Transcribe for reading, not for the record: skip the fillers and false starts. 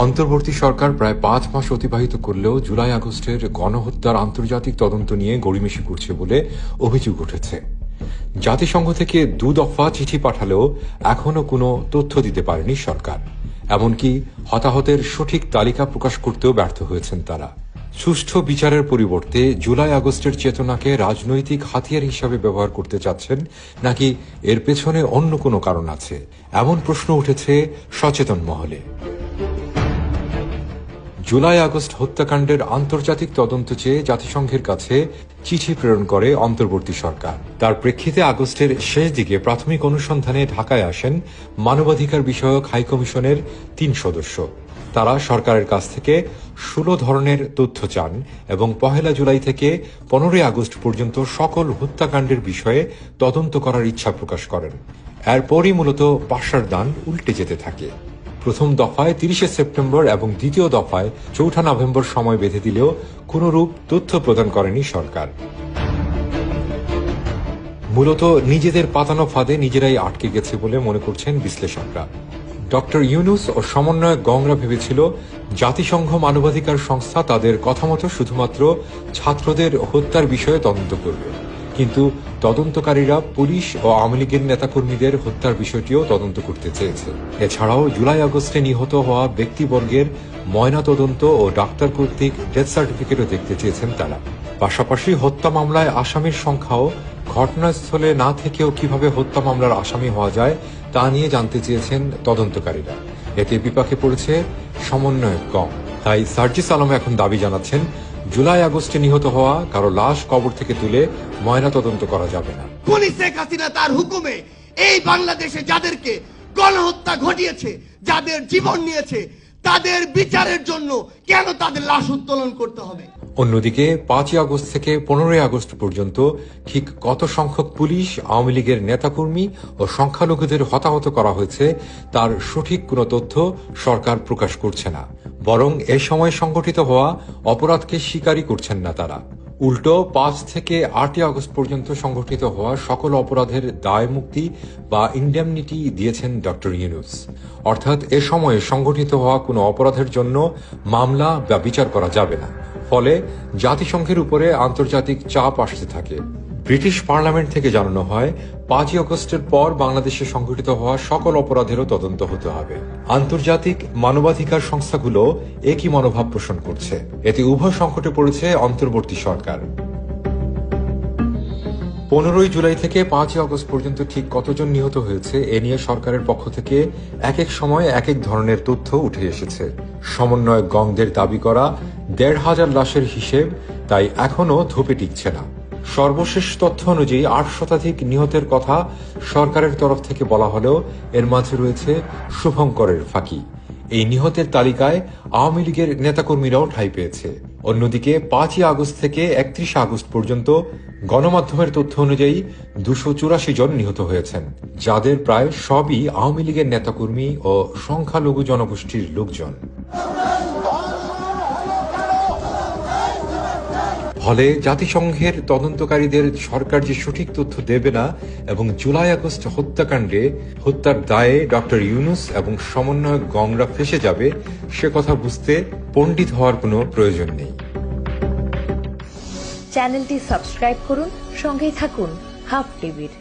অন্তর্বর্তী সরকার প্রায় ৫ মাস অতিবাহিত করলেও জুলাই আগস্টের গণহত্যার আন্তর্জাতিক তদন্ত নিয়ে গড়িমসি করছে বলে অভিযোগ উঠেছে। জাতিসংঘ থেকে ২ দফা চিঠি পাঠালেও এখনো কোনো তথ্য দিতে পারেনি সরকার। এমনকি হতাহতের সঠিক তালিকা প্রকাশ করতেও ব্যর্থ হয়েছেন তারা। সুষ্ঠু বিচারের পরিবর্তে জুলাই আগস্টের চেতনাকে রাজনৈতিক হাতিয়ার হিসাবে ব্যবহার করতে চাচ্ছেন নাকি এর পেছনে অন্য কোনো কারণ আছে, এমন প্রশ্ন উঠেছে সচেতন মহলে। জুলাই আগস্ট হত্যাকাণ্ডের আন্তর্জাতিক তদন্ত চেয়ে জাতিসংঘের কাছে চিঠি প্রেরণ করে অন্তর্বর্তী সরকার। তার প্রেক্ষিতে আগস্টের শেষ দিকে প্রাথমিক অনুসন্ধানে ঢাকায় আসেন মানবাধিকার বিষয়ক হাইকমিশনের ৩ সদস্য। তারা সরকারের কাছ থেকে ১৬ ধরনের তথ্য চান এবং ১ জুলাই থেকে ১৫ আগস্ট পর্যন্ত সকল হত্যাকাণ্ডের বিষয়ে তদন্ত করার ইচ্ছা প্রকাশ করেন। এরপরই মূলত পাশার দান উল্টে যেতে থাকে। প্রথম দফায় ৩০ সেপ্টেম্বর এবং দ্বিতীয় দফায় ৪ নভেম্বর সময় বেঁধে দিলেও কোনরূপ তথ্য প্রদান করেনি সরকার। মূলত নিজেদের পাতানো ফাঁদে নিজেরাই আটকে গেছে বলে মনে করছেন বিশ্লেষকরা। ডক্টর ইউনূস ও সমন্বয়ক গংরা ভেবেছিল জাতিসংঘ মানবাধিকার সংস্থা তাদের কথা মতো শুধুমাত্র ছাত্রদের হত্যার বিষয়ে তদন্ত করবে, কিন্তু তদন্তকারীরা পুলিশ ও আওয়ামী লীগের নেতাকর্মীদের হত্যার বিষয়টিও তদন্ত করতে চেয়েছে। এছাড়াও জুলাই আগস্টে নিহত হওয়া ব্যক্তিবর্গের ময়না তদন্ত ও ডাক্তার কর্তৃক ডেথ সার্টিফিকেটও দেখতে চেয়েছেন তারা। পাশাপাশি হত্যা মামলায় আসামির সংখ্যাও ঘটনাস্থলে না থেকেও কিভাবে হত্যা মামলার আসামি হওয়া যায় তা নিয়ে জানতে চেয়েছেন তদন্তকারীরা। এতে বিপাকে পড়েছে সমন্বয়ক গং। তাই সার্জিস আলম এখন দাবি জানাচ্ছেন জুলাই আগস্টে নিহত হওয়া কারো লাশ কবর থেকে তুলে ময়না তদন্ত করা যাবে না। শেখ হাসিনা তার হুকুমে এই বাংলাদেশে যাদেরকে গণহত্যা ঘটিয়েছে, যাদের জীবন নিয়েছে, তাদের বিচারের জন্য কেন তাদের লাশ উত্তোলন করতে হবে? অন্যদিকে ৫ আগস্ট থেকে ১৫ আগস্ট পর্যন্ত ঠিক কত সংখ্যক পুলিশ, আওয়ামী লীগের নেতাকর্মী ও সংখ্যালঘুদের হতাহত করা হয়েছে তার সঠিক কোনো তথ্য সরকার প্রকাশ করছে না। বরং এ সময় সংঘটিত হওয়া অপরাধকে স্বীকারই করছেন না তারা। উল্টো ৫ থেকে ৮ আগস্ট পর্যন্ত সংঘটিত হওয়া সকল অপরাধের দায় মুক্তি বা ইন্ডেমনিটি দিয়েছেন ডক্টর ইউনূস। অর্থাৎ এ সময়ে সংঘটিত হওয়া কোনো অপরাধের জন্য মামলা বা বিচার করা যাবে না। ফলে জাতিসংঘের উপরে আন্তর্জাতিক চাপ আসতে থাকে। ব্রিটিশ পার্লামেন্ট থেকে জানানো হয় ৫ আগস্টের পর বাংলাদেশে সংঘটিত হওয়া সকল অপরাধেরও তদন্ত হতে হবে। আন্তর্জাতিক মানবাধিকার সংস্থাগুলো একই মনোভাব পোষণ করছে। এতে উভয় সংকটে পড়েছে অন্তর্বর্তী সরকার। ১৫ জুলাই থেকে ৫ আগস্ট পর্যন্ত ঠিক কতজন নিহত হয়েছে এ নিয়ে সরকারের পক্ষ থেকে এক এক সময় এক এক ধরনের তথ্য উঠে এসেছে। সমন্বয়ক গংদের দাবি করা ১৫০০ লাশের হিসেব তাই এখনো ধোপে টিকছে না। সর্বশেষ তথ্য অনুযায়ী ৮ শতাধিক নিহতের কথা সরকারের তরফ থেকে বলা হলেও এর মাঝে রয়েছে শুভঙ্করের ফাঁকি। এই নিহতের তালিকায় আওয়ামী লীগের নেতাকর্মীরাও ঠাঁই পেয়েছে। অন্যদিকে ৫ আগস্ট থেকে ৩১ আগস্ট পর্যন্ত গণমাধ্যমের তথ্য অনুযায়ী ২৮৪ জন নিহত হয়েছেন, যাদের প্রায় সবই আওয়ামী লীগের নেতাকর্মী ও সংখ্যালঘু জনগোষ্ঠীর লোকজন। ফলে জাতিসংঘের তদন্তকারীদের সরকার যে সঠিক তথ্য দেবে না এবং জুলাই আগস্ট হত্যাকাণ্ডে হত্যার দায়ে ডক্টর ইউনূস এবং সমন্বয়ক গংরা ফেঁসে যাবে সে কথা বুঝতে পণ্ডিত হওয়ার কোনো প্রয়োজন নেই। চ্যানেলটি সাবস্ক্রাইব করুন, সঙ্গেই থাকুন হাব টিভির।